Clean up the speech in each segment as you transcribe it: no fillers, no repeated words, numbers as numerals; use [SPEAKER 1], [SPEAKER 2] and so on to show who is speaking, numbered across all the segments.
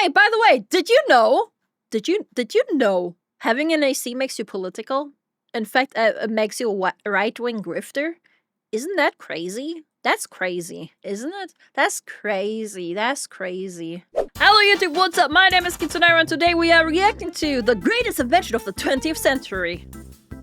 [SPEAKER 1] Hey, by the way, did you know? Did you know having an AC makes you political? In fact, it makes you a right-wing grifter. Isn't that crazy? That's crazy, isn't it? That's crazy. That's crazy. Hello YouTube, what's up? My name is Kitsunero and today we are reacting to the greatest invention of the 20th century.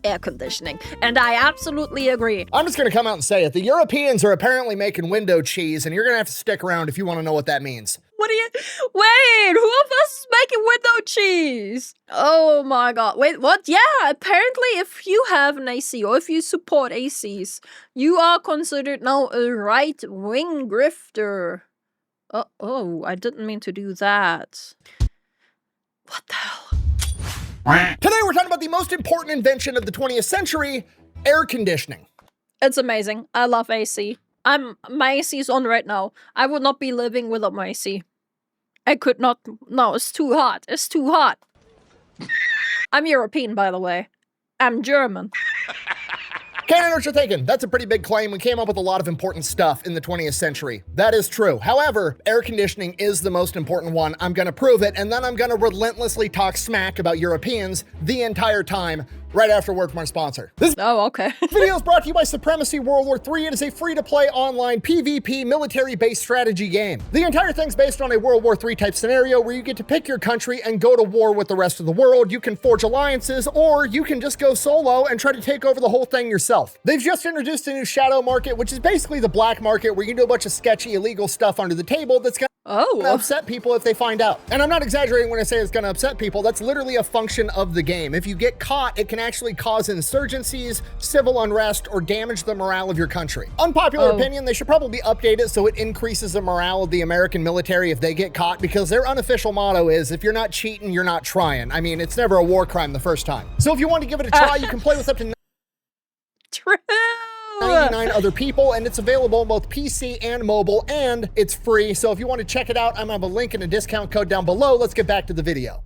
[SPEAKER 1] Air conditioning. And I absolutely agree.
[SPEAKER 2] I'm just gonna come out and say it. The Europeans are apparently making window cheese, and you're gonna have to stick around if you want to know what that means.
[SPEAKER 1] What are you— Wait, who of us is making window cheese? Oh my god. Wait, what? Yeah, apparently if you have an AC or if you support ACs, you are considered now a right-wing grifter. Oh, I didn't mean to do that. What the hell?
[SPEAKER 2] Today we're talking about the most important invention of the 20th century, air conditioning.
[SPEAKER 1] It's amazing. I love AC. My AC is on right now. I would not be living without my AC. I could not. No, it's too hot. It's too hot. I'm European, by the way. I'm German.
[SPEAKER 2] Okay, I know what you're thinking. That's a pretty big claim. We came up with a lot of important stuff in the 20th century. That is true. However, air conditioning is the most important one. I'm gonna prove it, and then I'm gonna relentlessly talk smack about Europeans the entire time, right after word from our sponsor. This
[SPEAKER 1] okay.
[SPEAKER 2] video is brought to you by Supremacy World War III. It is a free-to-play online PvP military-based strategy game. The entire thing's based on a World War III type scenario where you get to pick your country and go to war with the rest of the world. You can forge alliances, or you can just go solo and try to take over the whole thing yourself. They've just introduced a new shadow market, which is basically the black market where you can do a bunch of sketchy, illegal stuff under the table that's gonna upset people if they find out. And I'm not exaggerating when I say it's gonna upset people. That's literally a function of the game. If you get caught, it can actually cause insurgencies, civil unrest, or damage the morale of your country. Unpopular opinion, they should probably update it so it increases the morale of the American military if they get caught, because their unofficial motto is, if you're not cheating, you're not trying. I mean, it's never a war crime the first time. So if you want to give it a try, you can play with up to 99 other people, and it's available on both PC and mobile, and it's free. So if you want to check it out, I'm gonna have a link and a discount code down below. Let's get back to the video.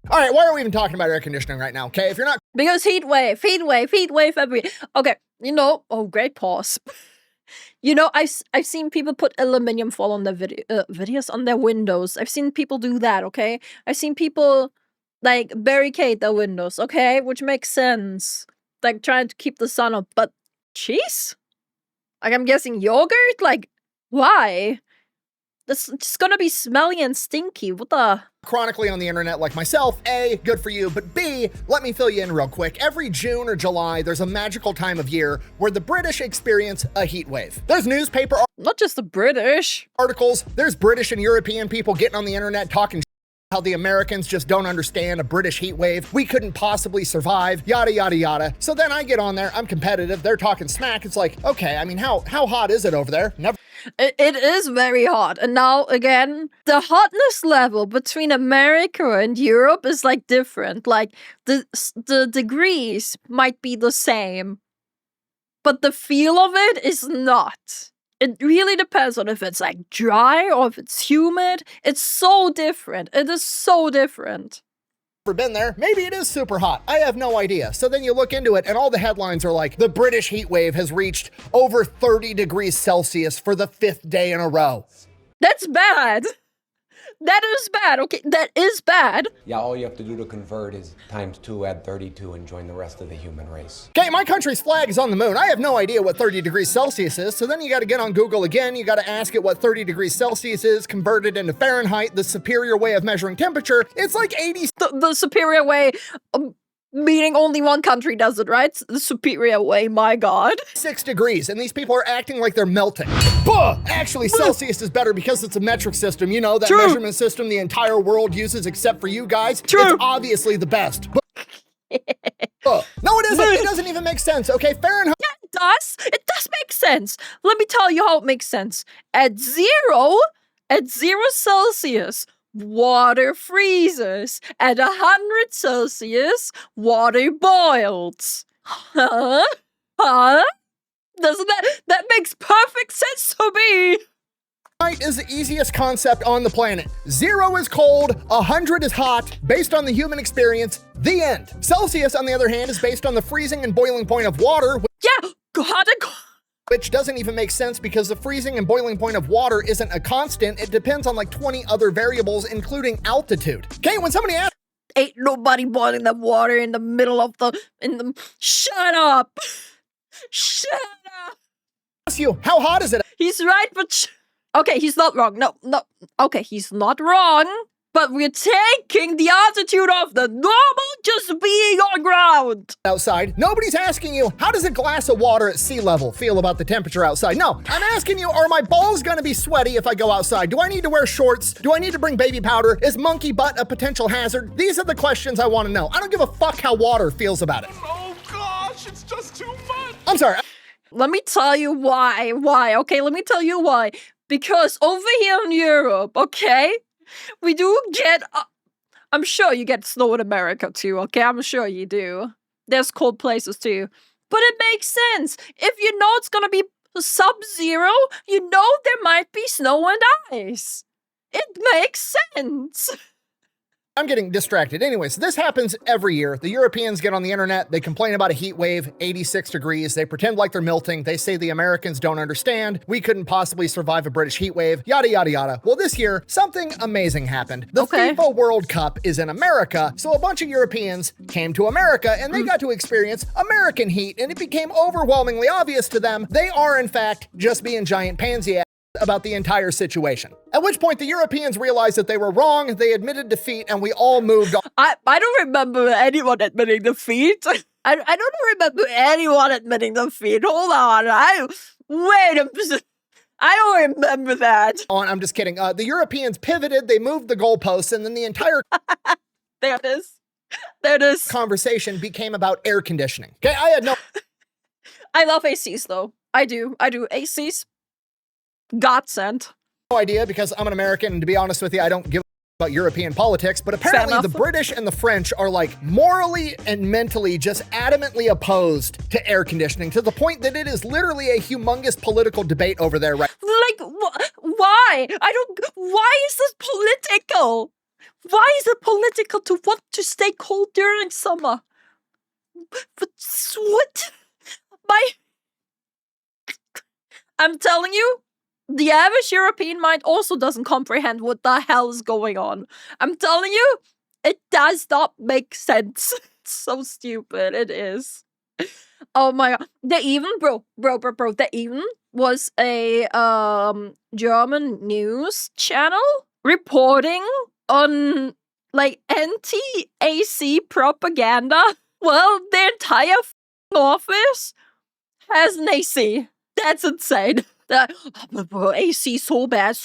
[SPEAKER 2] All right, why are we even talking about air conditioning right now? Okay, if you're not—
[SPEAKER 1] because heat wave every— okay, you know, great pause. You know, I've seen people put aluminum foil on their videos on their windows. I've seen people do that, okay? I've seen people, like, barricade their windows, okay? Which makes sense. Like, trying to keep the sun up, but cheese? Like, I'm guessing yogurt? Like, why? It's just gonna be smelly and stinky. What the—
[SPEAKER 2] chronically on the internet like myself, A, good for you, but B, let me fill you in real quick. Every June or July, there's a magical time of year where the British experience a heat wave. There's newspaper—
[SPEAKER 1] not just the British—
[SPEAKER 2] articles, there's British and European people getting on the internet talking how the Americans just don't understand a British heat wave. We couldn't possibly survive, yada, yada, yada. So then I get on there, I'm competitive, they're talking smack. It's like, okay, I mean, how hot is it over there? Never.
[SPEAKER 1] It is very hot. And now, again, the hotness level between America and Europe is, like, different. Like, the degrees might be the same, but the feel of it is not. It really depends on if it's, like, dry or if it's humid. It's so different. It is so different.
[SPEAKER 2] Never been there. Maybe it is super hot. I have no idea. So then you look into it and all the headlines are like, the British heat wave has reached over 30 degrees Celsius for the 5th day in a row.
[SPEAKER 1] That's bad. That is bad. Okay, that is bad.
[SPEAKER 3] Yeah, all you have to do to convert is ×2, add 32, and join the rest of the human race.
[SPEAKER 2] Okay, my country's flag is on the moon. I have no idea what 30 degrees Celsius is, so then you gotta get on Google again. You gotta ask it what 30 degrees Celsius is, converted into Fahrenheit, the superior way of measuring temperature. It's like 80—
[SPEAKER 1] the superior way, meaning only one country does it, right? The superior way, my god.
[SPEAKER 2] 6 degrees, and these people are acting like they're melting. Buh! Actually, Celsius is better because it's a metric system. You know, that measurement system the entire world uses except for you guys. It's obviously the best. No, it isn't. It doesn't even make sense. Okay, Fahrenheit—
[SPEAKER 1] yeah, it does. It does make sense. Let me tell you how it makes sense. At zero Celsius, water freezes. At 100 Celsius, water boils. Huh? Doesn't that makes perfect sense to me.
[SPEAKER 2] Fahrenheit is the easiest concept on the planet. 0 is cold, 100 is hot, based on the human experience, the end. Celsius, on the other hand, is based on the freezing and boiling point of water.
[SPEAKER 1] Yeah, hot and cold.
[SPEAKER 2] which doesn't even make sense because the freezing and boiling point of water isn't a constant. It depends on like 20 other variables, including altitude. Okay, when somebody asks,
[SPEAKER 1] Ain't nobody boiling the water in the middle of shut up! Shut up!
[SPEAKER 2] you, how hot is it?
[SPEAKER 1] He's right, but okay, he's not wrong. No. Okay, he's not wrong. But we're taking the altitude of the normal just being on ground.
[SPEAKER 2] Outside, nobody's asking you, how does a glass of water at sea level feel about the temperature outside? No, I'm asking you, are my balls gonna be sweaty if I go outside? Do I need to wear shorts? Do I need to bring baby powder? Is monkey butt a potential hazard? These are the questions I wanna know. I don't give a fuck how water feels about it.
[SPEAKER 4] Oh gosh, it's just too much.
[SPEAKER 2] I'm sorry.
[SPEAKER 1] Let me tell you why. Okay, let me tell you why. Because over here in Europe, okay, we do get, I'm sure you get snow in America too, okay? I'm sure you do. There's cold places too. But it makes sense. If you know it's gonna be sub-zero, you know there might be snow and ice. It makes sense.
[SPEAKER 2] I'm getting distracted. Anyways, this happens every year. The Europeans get on the internet, they complain about a heat wave, 86 degrees, they pretend like they're melting, they say the Americans don't understand, we couldn't possibly survive a British heat wave, yada yada yada. Well, this year, something amazing happened. The FIFA World Cup is in America, so a bunch of Europeans came to America and they got to experience American heat, and it became overwhelmingly obvious to them they are in fact just being giant pansy ass about the entire situation. At which point the Europeans realized that they were wrong, they admitted defeat, and we all moved on.
[SPEAKER 1] I don't remember anyone admitting defeat. I don't remember anyone admitting defeat. Hold on. Wait a minute. I don't remember that.
[SPEAKER 2] I'm just kidding. The Europeans pivoted, they moved the goalposts, and then the entire
[SPEAKER 1] There it is. There it is.
[SPEAKER 2] Conversation became about air conditioning. Okay, I had no
[SPEAKER 1] I love ACs though. I do. ACs. Godsend.
[SPEAKER 2] idea because I'm an American, and to be honest with you, I don't give a about European politics, but apparently the British and the French are like morally and mentally just adamantly opposed to air conditioning to the point that it is literally a humongous political debate over there right
[SPEAKER 1] Like, why? Why is this political? Why is it political to want to stay cold during summer? But what? I'm telling you, the average European mind also doesn't comprehend what the hell is going on. I'm telling you, it does not make sense. It's so stupid. It is. Oh my god. There even, there even was a German news channel reporting on like anti-AC propaganda. Well, the entire office has an AC. That's insane. AC so bad,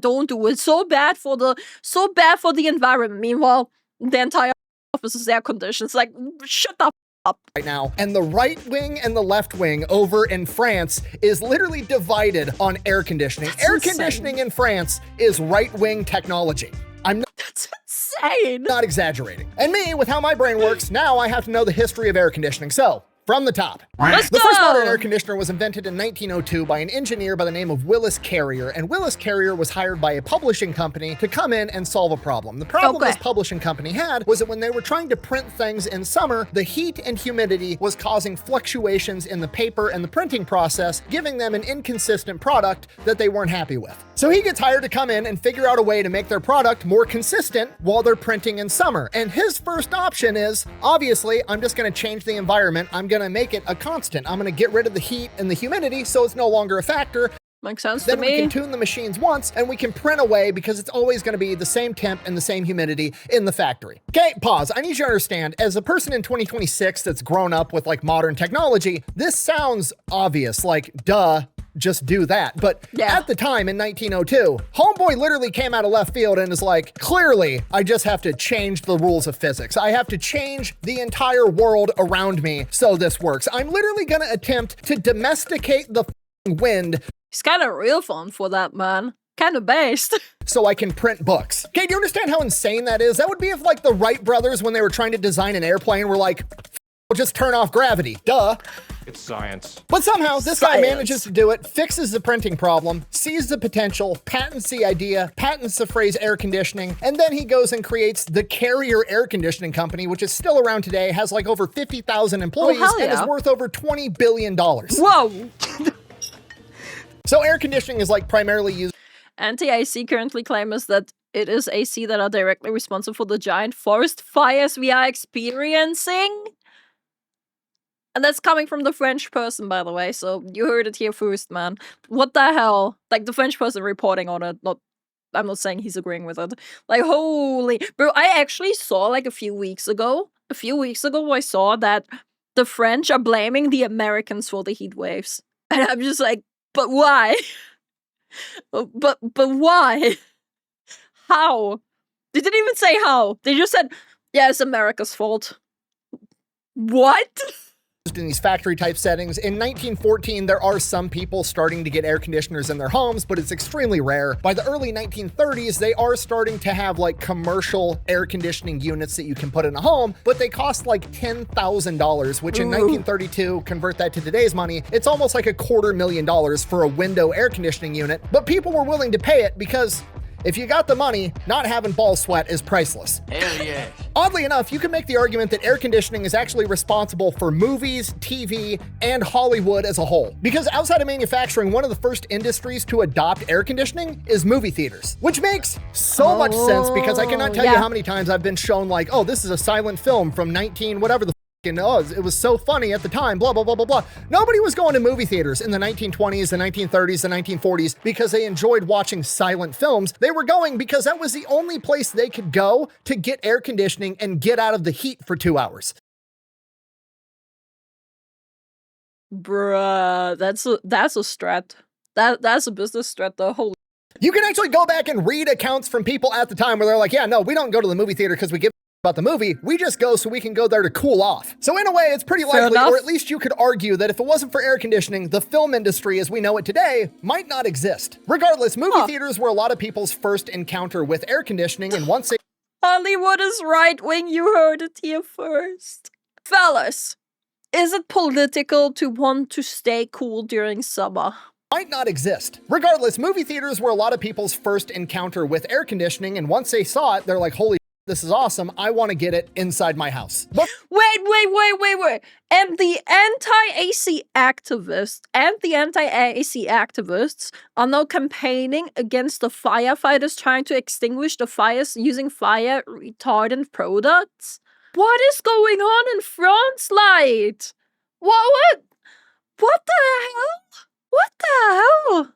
[SPEAKER 1] don't do it. So bad for the environment. Meanwhile, the entire office is air conditioned. It's like, shut the up.
[SPEAKER 2] Right now. And the right wing and the left wing over in France is literally divided on air conditioning. Air conditioning in France is right-wing technology.
[SPEAKER 1] That's insane.
[SPEAKER 2] Not exaggerating. And me, with how my brain works, now I have to know the history of air conditioning. So, from the top. The first modern air conditioner was invented in 1902 by an engineer by the name of Willis Carrier, and Willis Carrier was hired by a publishing company to come in and solve a problem. The problem this publishing company had was that when they were trying to print things in summer, the heat and humidity was causing fluctuations in the paper and the printing process, giving them an inconsistent product that they weren't happy with. So he gets hired to come in and figure out a way to make their product more consistent while they're printing in summer. And his first option is, obviously, I'm just gonna change the environment. I'm gonna make it a constant. I'm gonna get rid of the heat and the humidity so it's no longer a factor.
[SPEAKER 1] Makes sense
[SPEAKER 2] to me. Then we can tune the machines once and we can print away because it's always gonna be the same temp and the same humidity in the factory. Okay, pause. I need you to understand, as a person in 2026 that's grown up with like modern technology, this sounds obvious, like duh, just do that. But at the time in 1902, homeboy literally came out of left field and is like, clearly, I just have to change the rules of physics. I have to change the entire world around me so this works. I'm literally gonna attempt to domesticate the wind.
[SPEAKER 1] He's kind of real fun for that, man. Kind of based.
[SPEAKER 2] So I can print books. Okay, do you understand how insane that is? That would be if like the Wright brothers, when they were trying to design an airplane, were like, we'll just turn off gravity. Duh.
[SPEAKER 4] It's science.
[SPEAKER 2] But somehow this guy manages to do it, fixes the printing problem, sees the potential, patents the idea, patents the phrase air conditioning, and then he goes and creates the Carrier Air Conditioning Company, which is still around today, has like over 50,000 employees, and is worth over $20 billion.
[SPEAKER 1] Whoa.
[SPEAKER 2] So air conditioning is like primarily used.
[SPEAKER 1] Anti-AC currently claims that it is AC that are directly responsible for the giant forest fires we are experiencing. And that's coming from the French person, by the way, so you heard it here first, man. What the hell? Like, the French person reporting on it, I'm not saying he's agreeing with it. Like, holy... Bro, I actually saw, like, a few weeks ago, I saw that the French are blaming the Americans for the heat waves. And I'm just like, but why? but why? How? They didn't even say how. They just said, yeah, it's America's fault. What?
[SPEAKER 2] In these factory type settings. In 1914, there are some people starting to get air conditioners in their homes, but it's extremely rare. By the early 1930s, they are starting to have like commercial air conditioning units that you can put in a home, but they cost like $10,000, which in 1932, convert that to today's money, it's almost like $250,000 for a window air conditioning unit. But people were willing to pay it because if you got the money, not having ball sweat is priceless.
[SPEAKER 5] Hell yeah.
[SPEAKER 2] Oddly enough, you can make the argument that air conditioning is actually responsible for movies, TV, and Hollywood as a whole. Because outside of manufacturing, one of the first industries to adopt air conditioning is movie theaters, which makes so much sense because I cannot tell you how many times I've been shown like, oh, this is a silent film from 19 whatever the it was so funny at the time, blah, blah, blah, blah, blah. Nobody was going to movie theaters in the 1920s, the 1930s, the 1940s because they enjoyed watching silent films. They were going because that was the only place they could go to get air conditioning and get out of the heat for 2 hours.
[SPEAKER 1] Bruh, that's a strat. That's a business strat though. Holy.
[SPEAKER 2] You can actually go back and read accounts from people at the time where they're like, yeah, no, we don't go to the movie theater because we give about the movie, we just go so we can go there to cool off. So in a way, it's pretty likely, or at least you could argue that if it wasn't for air conditioning, the film industry as we know it today might not exist. Regardless, movie theaters were a lot of people's first encounter with air conditioning, and once they—
[SPEAKER 1] Hollywood is right when you heard it here first. Fellas, is it political to want to stay cool during summer?
[SPEAKER 2] Might not exist. Regardless, movie theaters were a lot of people's first encounter with air conditioning, and once they saw it, they're like, holy, this is awesome. I want to get it inside my house. But
[SPEAKER 1] wait. And the anti-AC activists are now campaigning against the firefighters trying to extinguish the fires using fire retardant products. What is going on in France, Light? What the hell? What the hell?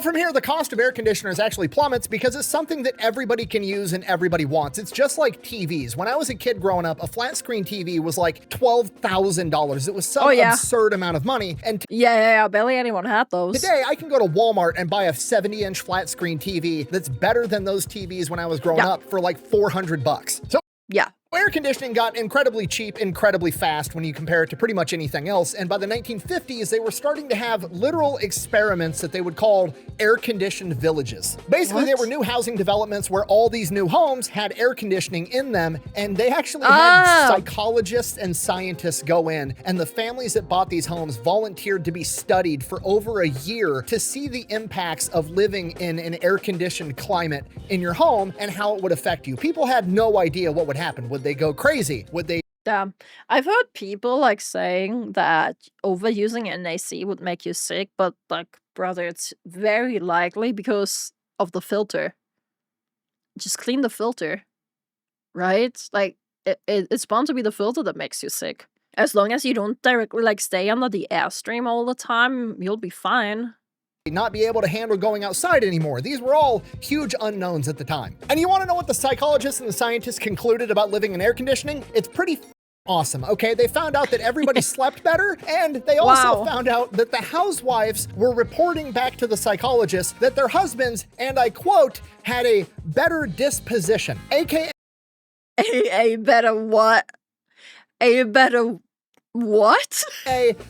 [SPEAKER 2] From here, the cost of air conditioners actually plummets because it's something that everybody can use and everybody wants. It's just like TVs. When I was a kid growing up, a flat screen TV was like $12,000. It was some absurd amount of money. And
[SPEAKER 1] yeah, barely anyone had those.
[SPEAKER 2] Today, I can go to Walmart and buy a 70-inch flat screen TV that's better than those TVs when I was growing up for like $400. So
[SPEAKER 1] yeah.
[SPEAKER 2] Air conditioning got incredibly cheap, incredibly fast when you compare it to pretty much anything else, and by the 1950s, they were starting to have literal experiments that they would call air-conditioned villages. Basically, they were new housing developments where all these new homes had air conditioning in them, and they actually had psychologists and scientists go in, and the families that bought these homes volunteered to be studied for over a year to see the impacts of living in an air-conditioned climate in your home and how it would affect you. People had no idea what would happen. Would they go crazy? Would they?
[SPEAKER 1] Damn. I've heard people like saying that overusing an AC would make you sick, but like, brother, it's very likely because of the filter. Just clean the filter, right? Like, it's bound to be the filter that makes you sick. As long as you don't directly like stay under the airstream all the time, you'll be fine.
[SPEAKER 2] Not be able to handle going outside anymore. These were all huge unknowns at the time. And you want to know what the psychologists and the scientists concluded about living in air conditioning? It's pretty awesome, okay? They found out that everybody slept better, and they also found out that the housewives were reporting back to the psychologists that their husbands, and I quote, had a better disposition, aka
[SPEAKER 1] a better what? A better what?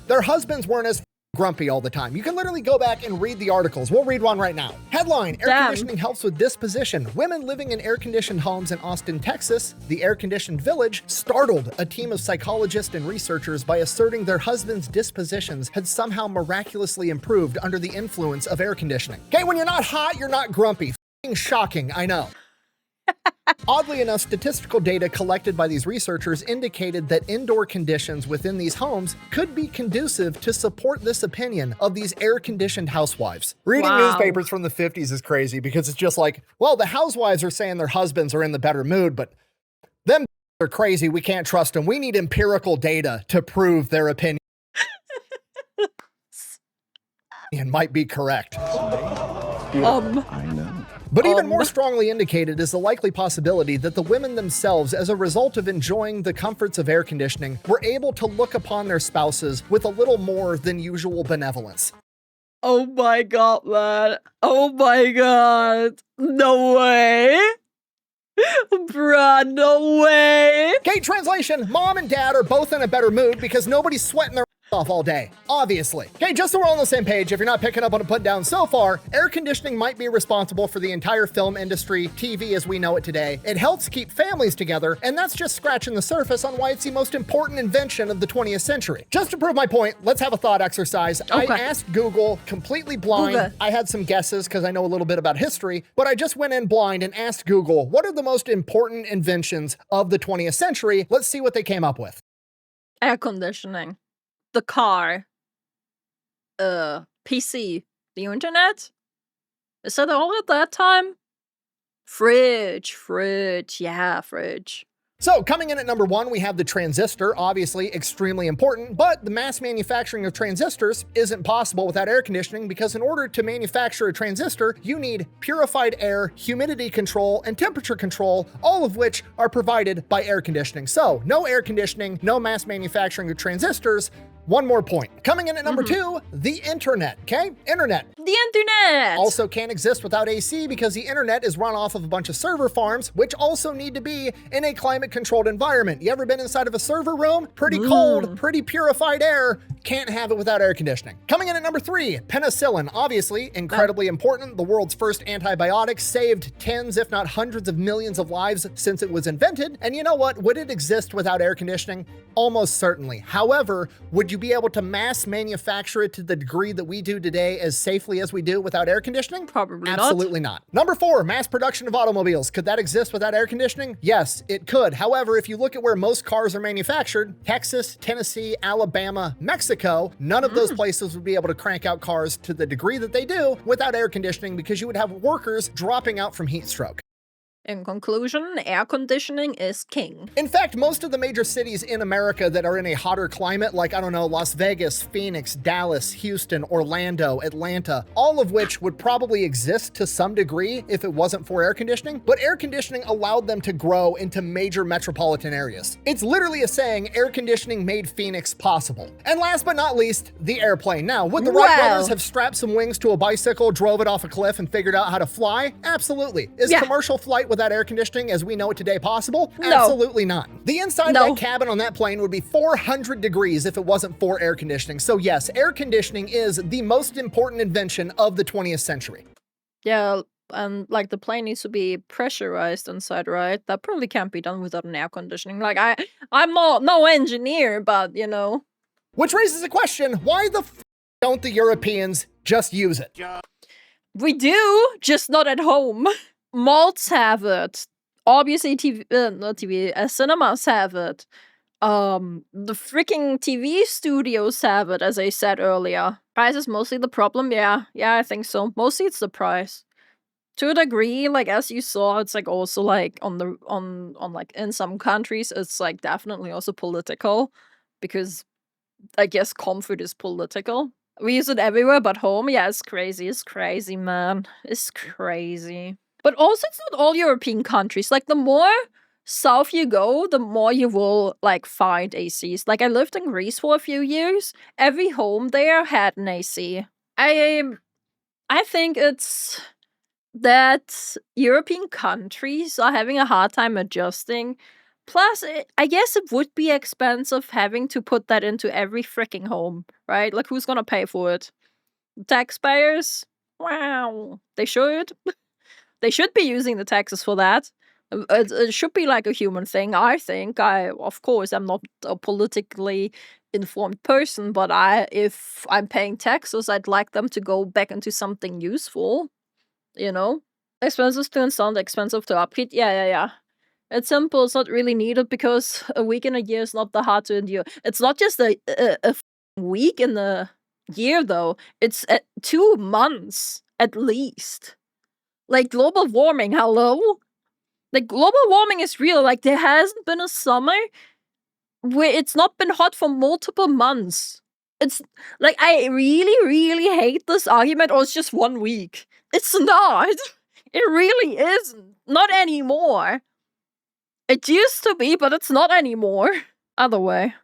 [SPEAKER 2] Their husbands weren't as grumpy all the time. You can literally go back and read the articles. We'll read one right now. Headline, air conditioning helps with disposition. Women living in air-conditioned homes in Austin, Texas, the air-conditioned village, startled a team of psychologists and researchers by asserting their husbands' dispositions had somehow miraculously improved under the influence of air conditioning. Okay, when you're not hot, you're not grumpy. F***ing shocking, I know. Oddly enough, statistical data collected by these researchers indicated that indoor conditions within these homes could be conducive to support this opinion of these air-conditioned housewives. Reading
[SPEAKER 1] Wow.
[SPEAKER 2] newspapers from the 50s is crazy because it's just like, well, the housewives are saying their husbands are in the better mood, but them are crazy. We can't trust them. We need empirical data to prove their opinion might be correct. But even more strongly indicated is the likely possibility that the women themselves, as a result of enjoying the comforts of air conditioning, were able to look upon their spouses with a little more than usual benevolence.
[SPEAKER 1] Oh my god, man. Oh my god. No way. Bruh, no way.
[SPEAKER 2] Okay, translation, mom and dad are both in a better mood because nobody's sweating their off all day, obviously. Okay, just so we're all on the same page, if you're not picking up on a put down so far, air conditioning might be responsible for the entire film industry, TV as we know it today. It helps keep families together, and that's just scratching the surface on why it's the most important invention of the 20th century. Just to prove my point, let's have a thought exercise.
[SPEAKER 1] Okay.
[SPEAKER 2] I asked Google, completely blind.
[SPEAKER 1] Okay.
[SPEAKER 2] I had some guesses because I know a little bit about history, but I just went in blind and asked Google, what are the most important inventions of the 20th century? Let's see what they came up with.
[SPEAKER 1] Air conditioning. The car. PC. The internet? Is that all at that time? Fridge. Yeah, fridge.
[SPEAKER 2] So coming in at number 1, we have the transistor, obviously extremely important, but the mass manufacturing of transistors isn't possible without air conditioning because in order to manufacture a transistor, you need purified air, humidity control, and temperature control, all of which are provided by air conditioning. So no air conditioning, no mass manufacturing of transistors. One more point. Coming in at number 2, the internet, okay? Internet.
[SPEAKER 1] The internet!
[SPEAKER 2] Also can't exist without AC because the internet is run off of a bunch of server farms, which also need to be in a climate-controlled environment. You ever been inside of a server room? Pretty cold, pretty purified air. Can't have it without air conditioning. Coming in at number 3, penicillin. Obviously, incredibly important. The world's first antibiotic saved tens, if not hundreds of millions of lives since it was invented. And you know what? Would it exist without air conditioning? Almost certainly. However, would you be able to mass manufacture it to the degree that we do today as safely as we do without air conditioning?
[SPEAKER 1] Probably not.
[SPEAKER 2] Absolutely not. Number 4, mass production of automobiles. Could that exist without air conditioning? Yes, it could. However, if you look at where most cars are manufactured, Texas, Tennessee, Alabama, Mexico, none of those places would be able to crank out cars to the degree that they do without air conditioning because you would have workers dropping out from heat stroke.
[SPEAKER 1] In conclusion, air conditioning is king.
[SPEAKER 2] In fact, most of the major cities in America that are in a hotter climate, like, I don't know, Las Vegas, Phoenix, Dallas, Houston, Orlando, Atlanta, all of which would probably exist to some degree if it wasn't for air conditioning, but air conditioning allowed them to grow into major metropolitan areas. It's literally a saying, air conditioning made Phoenix possible. And last but not least, the airplane. Now, would the Wright brothers have strapped some wings to a bicycle, drove it off a cliff, and figured out how to fly? Absolutely. Is commercial flight without air conditioning as we know it today possible?
[SPEAKER 1] No.
[SPEAKER 2] Absolutely not. The inside of that cabin on that plane would be 400 degrees if it wasn't for air conditioning. So yes, air conditioning is the most important invention of the 20th century.
[SPEAKER 1] Yeah, and like the plane needs to be pressurized inside, right? That probably can't be done without an air conditioning. Like I'm no engineer, but you know.
[SPEAKER 2] Which raises a question, why the don't the Europeans just use it?
[SPEAKER 1] We do, just not at home. Malls have it. Obviously, cinemas have it. The freaking TV studios have it, as I said earlier. Price is mostly the problem. Yeah, I think so. Mostly it's the price. To a degree, like as you saw, it's like also like on like in some countries, it's like definitely also political because I guess comfort is political. We use it everywhere but home. Yeah, it's crazy. It's crazy, man. It's crazy. But also, it's not all European countries. Like, the more south you go, the more you will, like, find ACs. Like, I lived in Greece for a few years. Every home there had an AC. I think it's that European countries are having a hard time adjusting. Plus, I guess it would be expensive having to put that into every freaking home, right? Like, who's gonna pay for it? Taxpayers? Wow. They should. They should be using the taxes for that. It should be like a human thing, I think. Of course, I'm not a politically informed person, but if I'm paying taxes, I'd like them to go back into something useful, you know? Expensive to install, expensive to upkeep. Yeah. It's simple. It's not really needed because a week in a year is not that hard to endure. It's not just a week in the year, though. It's 2 months at least. Like global warming, hello? Like global warming is real. Like there hasn't been a summer where it's not been hot for multiple months. It's like I really, really hate this argument. Or it's just 1 week. It's not. It really isn't. Not anymore. It used to be, but it's not anymore. Other way.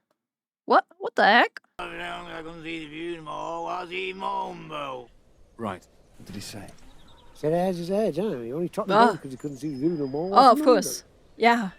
[SPEAKER 1] What? What the heck?
[SPEAKER 5] Right. What did he say?
[SPEAKER 6] Said how's his edge, huh? He only took the
[SPEAKER 1] Ah.
[SPEAKER 6] boat because he couldn't see the view no more.
[SPEAKER 1] Oh, of course. Yeah.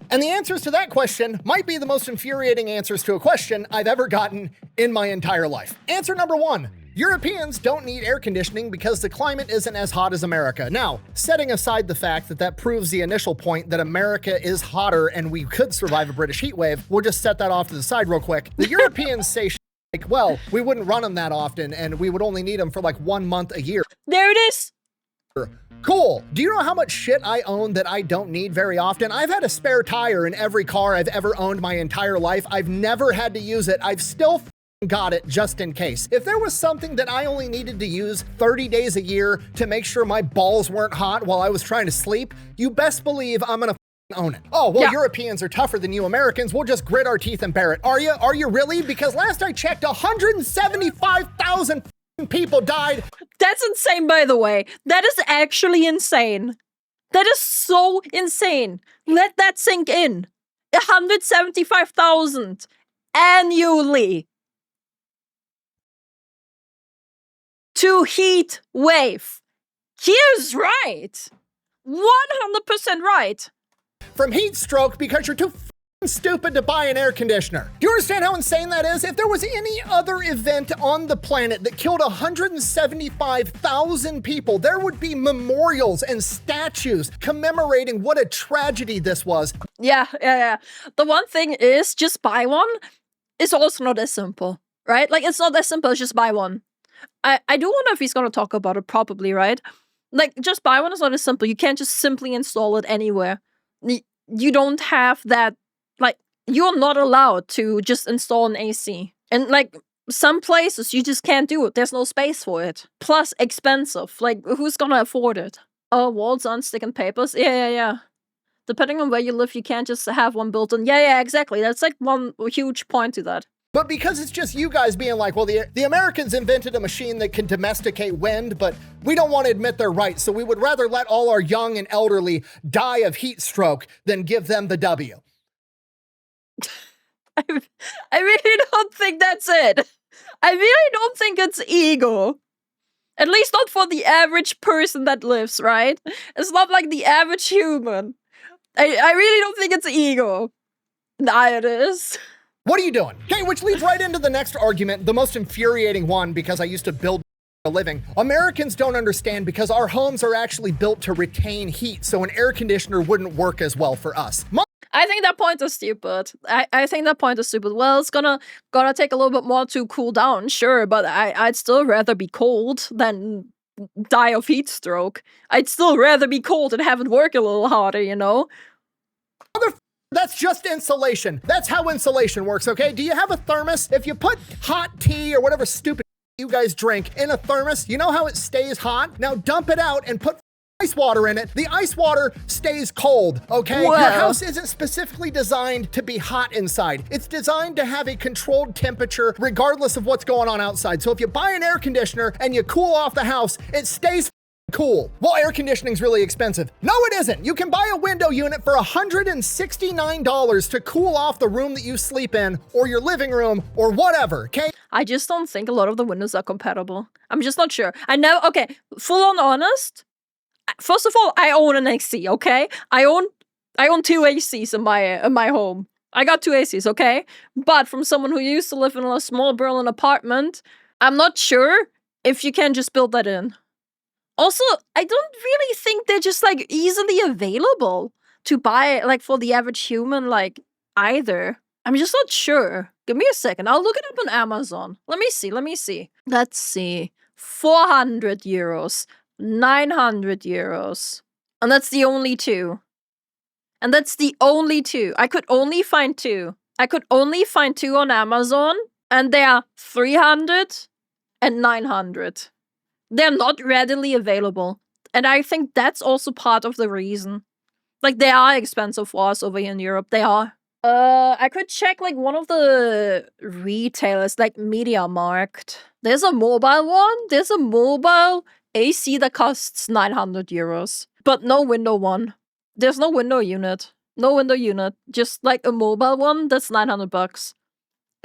[SPEAKER 2] And the answers to that question might be the most infuriating answers to a question I've ever gotten in my entire life. Answer number 1. Europeans don't need air conditioning because the climate isn't as hot as America. Now, setting aside the fact that that proves the initial point that America is hotter and we could survive a British heat wave, we'll just set that off to the side real quick. The Europeans say like, well, we wouldn't run them that often and we would only need them for like 1 month a year.
[SPEAKER 1] There it is.
[SPEAKER 2] Cool. Do you know how much shit I own that I don't need very often? I've had a spare tire in every car I've ever owned my entire life. I've never had to use it. I've still got it just in case. If there was something that I only needed to use 30 days a year to make sure my balls weren't hot while I was trying to sleep, you best believe I'm gonna own it. Oh, well,
[SPEAKER 1] Yeah.
[SPEAKER 2] Europeans are tougher than you Americans. We'll just grit our teeth and bear it. Are you? Are you really? Because last I checked, 175,000 people died.
[SPEAKER 1] That's insane, by the way. That is actually insane. That is so insane. Let that sink in. 175,000 annually. To heat wave. He is right. 100% right.
[SPEAKER 2] From heat stroke because you're too stupid to buy an air conditioner. Do you understand how insane that is? If there was any other event on the planet that killed 175,000 people, there would be memorials and statues commemorating what a tragedy this was.
[SPEAKER 1] Yeah. The one thing is, just buy one is also not as simple, right? Like, it's not as simple as just buy one. I do wonder if he's gonna talk about it, probably, right? Like, just buy one is not as simple. You can't just simply install it anywhere. You don't have that, like, you're not allowed to just install an AC. And, like, some places you just can't do it. There's no space for it. Plus, expensive. Like, who's gonna afford it? Oh, walls on stick and papers? Yeah. Depending on where you live, you can't just have one built in. Yeah, exactly. That's, like, one huge point to that.
[SPEAKER 2] But because it's just you guys being like, well, the Americans invented a machine that can domesticate wind, but we don't want to admit they're right, so we would rather let all our young and elderly die of heat stroke than give them the W.
[SPEAKER 1] I really don't think that's it. I really don't think it's ego. At least not for the average person that lives, right? It's not like the average human. I really don't think it's ego. Nah, it is.
[SPEAKER 2] What are you doing? Okay, which leads right into the next argument, the most infuriating one because I used to build a living. Americans don't understand because our homes are actually built to retain heat, so an air conditioner wouldn't work as well for us.
[SPEAKER 1] I think that point is stupid. I think that point is stupid. Well, it's gonna take a little bit more to cool down, sure, but I'd still rather be cold than die of heat stroke. I'd still rather be cold and have it work a little harder, you know?
[SPEAKER 2] That's just insulation. That's how insulation works, okay? Do you have a thermos? If you put hot tea or whatever stupid you guys drink in a thermos, you know how it stays hot? Now dump it out and put ice water in it. The ice water stays cold, okay?
[SPEAKER 1] Whoa.
[SPEAKER 2] Your house isn't specifically designed to be hot inside. It's designed to have a controlled temperature regardless of what's going on outside. So if you buy an air conditioner and you cool off the house, it stays cool. Well, air conditioning's really expensive. No, it isn't. You can buy a window unit for $169 to cool off the room that you sleep in or your living room or whatever, okay?
[SPEAKER 1] I just don't think a lot of the windows are compatible. I'm just not sure. I know, okay, full on honest. First of all, I own an AC, okay? I own 2 ACs in my home. I got 2 ACs, okay? But from someone who used to live in a small Berlin apartment, I'm not sure if you can just build that in. Also, I don't really think they're just, like, easily available to buy, like, for the average human, like, either. I'm just not sure. Give me a second. I'll look it up on Amazon. Let me see. Let's see. 400 euros. 900 euros. And that's the only 2. And that's the only two. I could only find two. I could only find two on Amazon, and they are 300 and 900. They're not readily available. And I think that's also part of the reason. Like, they are expensive for us over here in Europe. They are. I could check, like, one of the retailers, like MediaMarkt. There's a mobile one. There's a mobile AC that costs 900 euros. But no window one. There's no window unit. No window unit. Just, like, a mobile one that's 900 bucks.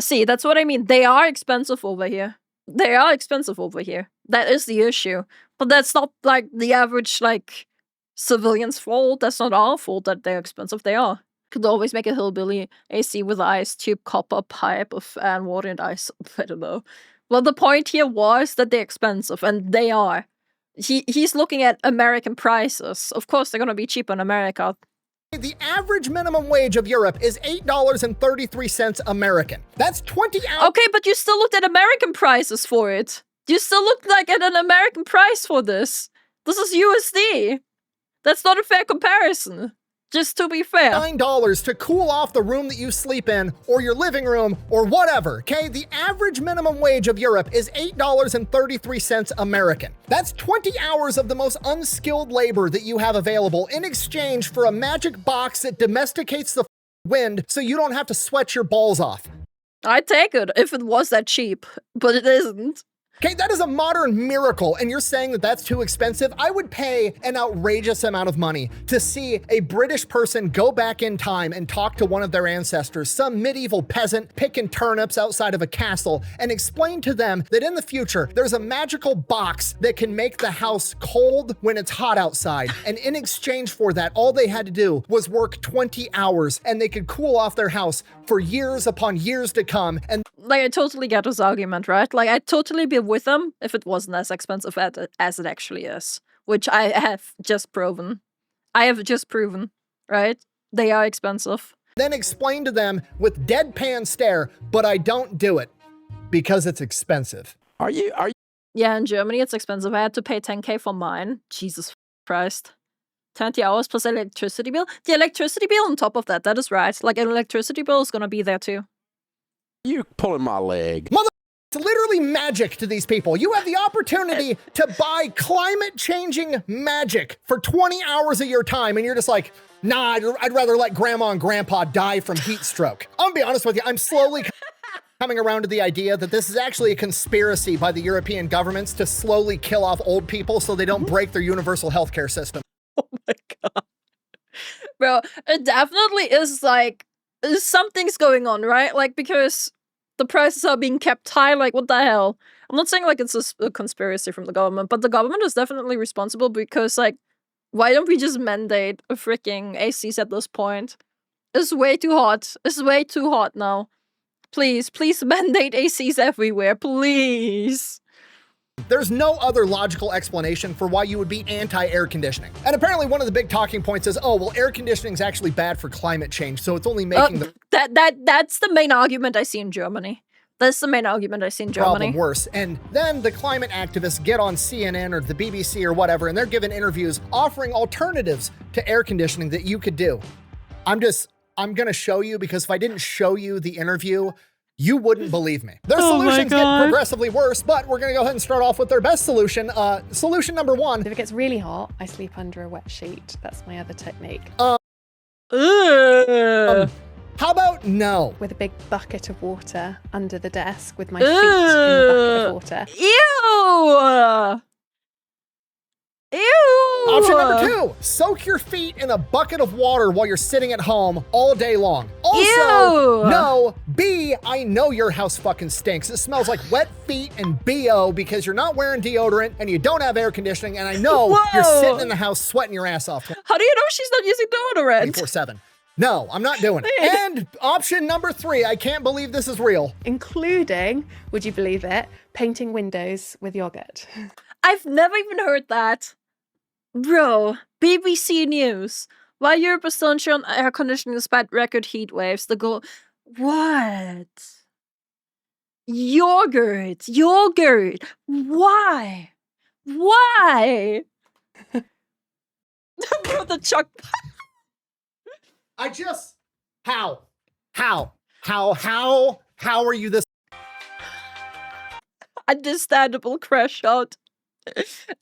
[SPEAKER 1] See, that's what I mean. They are expensive over here. They are expensive over here. That is the issue. But that's not, like, the average, like, civilian's fault. That's not our fault that they're expensive. They are. Could always make a hillbilly AC with ice tube, copper pipe and water and ice. I don't know. Well, the point here was that they're expensive, and they are. He's looking at American prices. Of course, they're gonna be cheaper in America.
[SPEAKER 2] The average minimum wage of Europe is $8.33 American. That's 20 hours.
[SPEAKER 1] Okay, but you still looked at American prices for it. You still looked like at an American price for this. This is USD. That's not a fair comparison. Just to be fair.
[SPEAKER 2] $9 to cool off the room that you sleep in, or your living room, or whatever, okay? The average minimum wage of Europe is $8.33 American. That's 20 hours of the most unskilled labor that you have available in exchange for a magic box that domesticates the wind so you don't have to sweat your balls off.
[SPEAKER 1] I'd take it if it was that cheap, but it isn't.
[SPEAKER 2] Okay, that is a modern miracle, and you're saying that that's too expensive? I would pay an outrageous amount of money to see a British person go back in time and talk to one of their ancestors, some medieval peasant picking turnips outside of a castle, and explain to them that in the future, there's a magical box that can make the house cold when it's hot outside. And in exchange for that, all they had to do was work 20 hours, and they could cool off their house for years upon years to come. And
[SPEAKER 1] like, I totally get this argument, right? Like, I'd totally be with them if it wasn't as expensive as it actually is, which I have just proven. I have just proven, right? They are expensive.
[SPEAKER 2] Then explain to them with deadpan stare, but I don't do it because it's expensive.
[SPEAKER 4] Are you?
[SPEAKER 1] Yeah, in Germany it's expensive. I had to pay 10k for mine. Jesus Christ. 20 hours plus electricity bill. The electricity bill on top of that, that is right. Like, an electricity bill is gonna be there too.
[SPEAKER 4] You pulling my leg.
[SPEAKER 2] Mother, it's literally magic to these people. You have the opportunity to buy climate-changing magic for 20 hours of your time, and you're just like, nah, I'd rather let grandma and grandpa die from heat stroke. I'm gonna be honest with you, I'm slowly coming around to the idea that this is actually a conspiracy by the European governments to slowly kill off old people so they don't break their universal healthcare system.
[SPEAKER 1] Oh my god. Bro, it definitely is like, something's going on, right? Like, because the prices are being kept high, like, what the hell? I'm not saying, like, it's a conspiracy from the government, but the government is definitely responsible because, like, why don't we just mandate a freaking ACs at this point? It's way too hot. It's way too hot now. Please, please mandate ACs everywhere, please.
[SPEAKER 2] There's no other logical explanation for why you would be anti-air conditioning. And apparently one of the big talking points is, oh, well, air conditioning is actually bad for climate change, so it's only making the
[SPEAKER 1] that's the main argument I see in Germany. That's the main argument I see in Germany.
[SPEAKER 2] Problem worse. And then the climate activists get on CNN or the BBC or whatever, and they're giving interviews offering alternatives to air conditioning that you could do. I'm gonna show you, because if I didn't show you the interview, you wouldn't believe me. Their solutions get progressively worse, but we're gonna go ahead and start off with their best solution. Solution number one.
[SPEAKER 5] If it gets really hot, I sleep under a wet sheet. That's my other technique.
[SPEAKER 2] How about no?
[SPEAKER 5] With a big bucket of water under the desk with my feet in the bucket of water.
[SPEAKER 1] Ew! Ew!
[SPEAKER 2] Option number two, soak your feet in a bucket of water while you're sitting at home all day long. Also,
[SPEAKER 1] Ew!
[SPEAKER 2] no, B, I know your house fucking stinks. It smells like wet feet and BO because you're not wearing deodorant and you don't have air conditioning, and I know you're sitting in the house sweating your ass off.
[SPEAKER 1] How do you know she's not using deodorant?
[SPEAKER 2] 24/7. No, I'm not doing it. And option number three, I can't believe this is real.
[SPEAKER 5] Including, would you believe it, painting windows with yogurt.
[SPEAKER 1] I've never even heard that. Bro, BBC News. Why Europe is still unsure on air conditioning despite record heat waves. The goal. What? Yogurt. Yogurt. Why? Why? Bro, the chuck.
[SPEAKER 2] I just... How are you this...
[SPEAKER 1] Understandable crash out.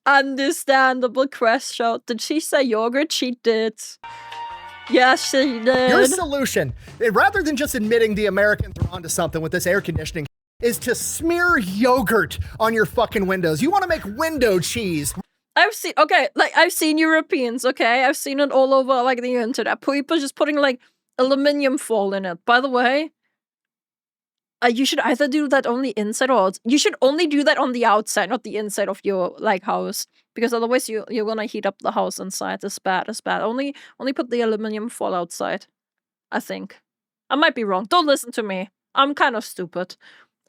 [SPEAKER 1] Understandable crash out. Did she say yogurt? She did. Yes, she did.
[SPEAKER 2] Your solution, rather than just admitting the Americans are onto something with this air conditioning, is to smear yogurt on your fucking windows. You want to make window cheese.
[SPEAKER 1] I've seen Europeans, okay? I've seen it all over, like, the internet. People just putting, like, aluminium foil in it. By the way, you should either do that only inside or outside. You should only do that on the outside, not the inside of your, like, house. Because otherwise you're gonna heat up the house inside. It's bad, it's bad. Only put the aluminium foil outside, I think. I might be wrong. Don't listen to me. I'm kind of stupid.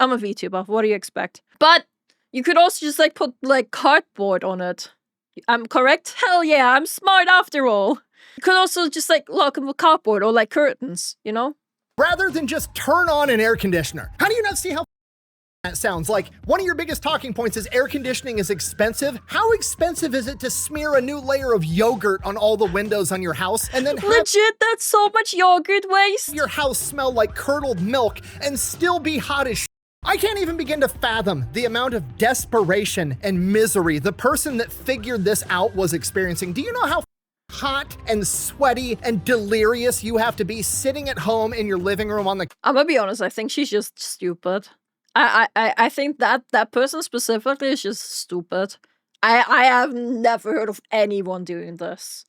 [SPEAKER 1] I'm a VTuber. What do you expect? But you could also just, like, put, like, cardboard on it. I'm correct? Hell yeah, I'm smart after all. You could also just, like, lock them with cardboard or, like, curtains, you know?
[SPEAKER 2] Rather than just turn on an air conditioner. How do you not see how that sounds? Like, one of your biggest talking points is air conditioning is expensive. How expensive is it to smear a new layer of yogurt on all the windows on your house and then
[SPEAKER 1] Legit, that's so much yogurt waste.
[SPEAKER 2] your house smell like curdled milk and still be hot as shit? I can't even begin to fathom the amount of desperation and misery the person that figured this out was experiencing. Do you know how hot and sweaty and delirious you have to be sitting at home in your living room on the...
[SPEAKER 1] I'm gonna be honest, I think she's just stupid. I think that person specifically is just stupid. I have never heard of anyone doing this.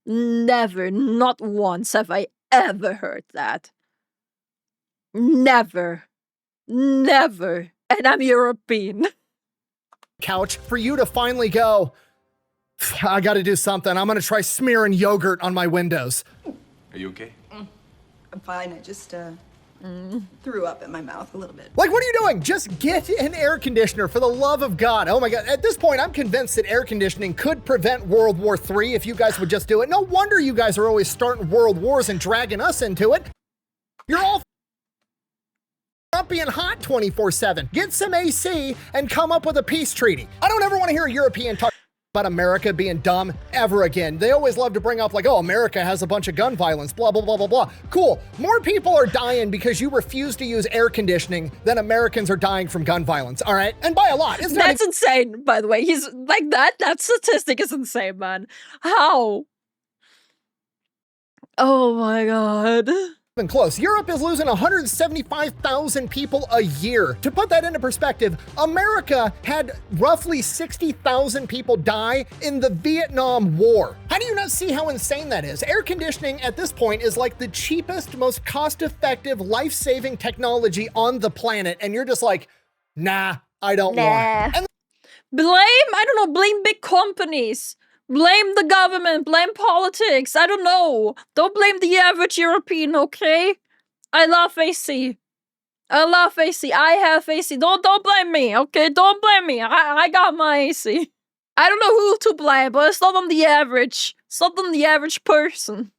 [SPEAKER 1] Never, not once have I ever heard that. Never. Never. And I'm European.
[SPEAKER 2] couch for you to finally go, I gotta do something. I'm gonna try smearing yogurt on my windows.
[SPEAKER 7] Are you okay?
[SPEAKER 8] I'm fine. I just threw up in my mouth a little bit.
[SPEAKER 2] Like, what are you doing? Just get an air conditioner, for the love of God. Oh my God. At this point, I'm convinced that air conditioning could prevent World War III if you guys would just do it. No wonder you guys are always starting world wars and dragging us into it. You're all not being hot 24/7. Get some AC and come up with a peace treaty. I don't ever want to hear a European talk about America being dumb ever again. They always love to bring up like, oh, America has a bunch of gun violence, blah, blah, blah, blah, blah. Cool. More people are dying because you refuse to use air conditioning than Americans are dying from gun violence, all right? And by a lot.
[SPEAKER 1] That's insane, by the way. He's like that statistic is insane, man. How? Oh my God.
[SPEAKER 2] Close. Europe is losing 175,000 people a year. To put that into perspective, America had roughly 60,000 people die in the Vietnam War. How do you not see how insane that is? Air conditioning at this point is like the cheapest, most cost-effective, life-saving technology on the planet, and you're just like, nah, I don't want it. And
[SPEAKER 1] blame big companies. Blame the government, blame politics, I don't know. Don't blame the average European, okay? I love AC. I love AC. I have AC. Don't blame me, okay? Don't blame me. I got my AC. I don't know who to blame, but it's not on the average. It's not on the average person.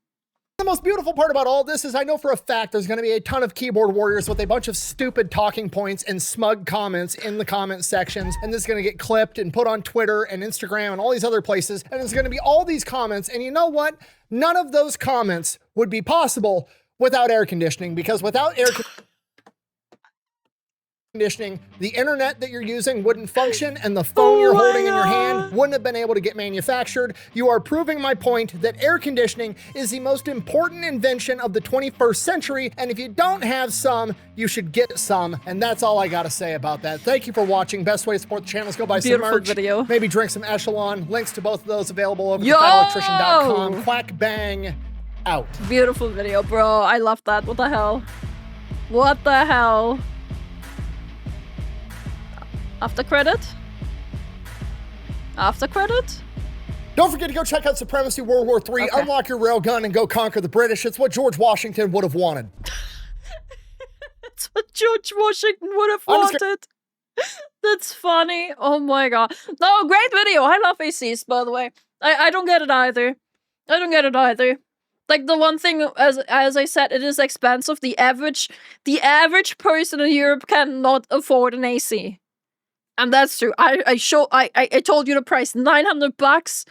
[SPEAKER 2] the most beautiful part about all this is I know for a fact there's going to be a ton of keyboard warriors with a bunch of stupid talking points and smug comments in the comment sections, and this is going to get clipped and put on Twitter and Instagram and all these other places, and there's going to be all these comments, and you know what? None of those comments would be possible without air conditioning, because without air conditioning, the internet that you're using wouldn't function, and the phone you're holding in your hand wouldn't have been able to get manufactured. You are proving my point that air conditioning is the most important invention of the 21st century, and if you don't have some, you should get some, and that's all I gotta say about that. Thank you for watching. Best way to support the channel is go buy some merch.
[SPEAKER 1] Video.
[SPEAKER 2] Maybe drink some Echelon. Links to both of those available over at FatElectrician.com. Quack bang out.
[SPEAKER 1] Beautiful video, bro. I love that. What the hell? What the hell? After credit? After credit?
[SPEAKER 2] Don't forget to go check out Supremacy World War III,
[SPEAKER 1] Okay.
[SPEAKER 2] unlock your railgun, and go conquer the British. It's what George Washington would have wanted.
[SPEAKER 1] That's what George Washington would have wanted. That's funny. Oh my god. No, great video. I love ACs, by the way. I don't get it either. I don't get it either. Like, the one thing, as I said, it is expensive. The average person in Europe cannot afford an AC. And that's true. I told you the price, $900.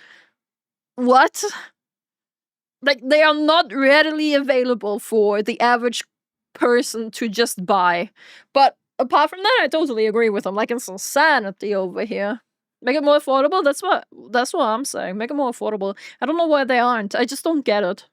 [SPEAKER 1] What? Like, they are not readily available for the average person to just buy. But apart from that, I totally agree with them. Like, it's insanity over here. Make it more affordable? That's what I'm saying. Make it more affordable. I don't know why they aren't. I just don't get it.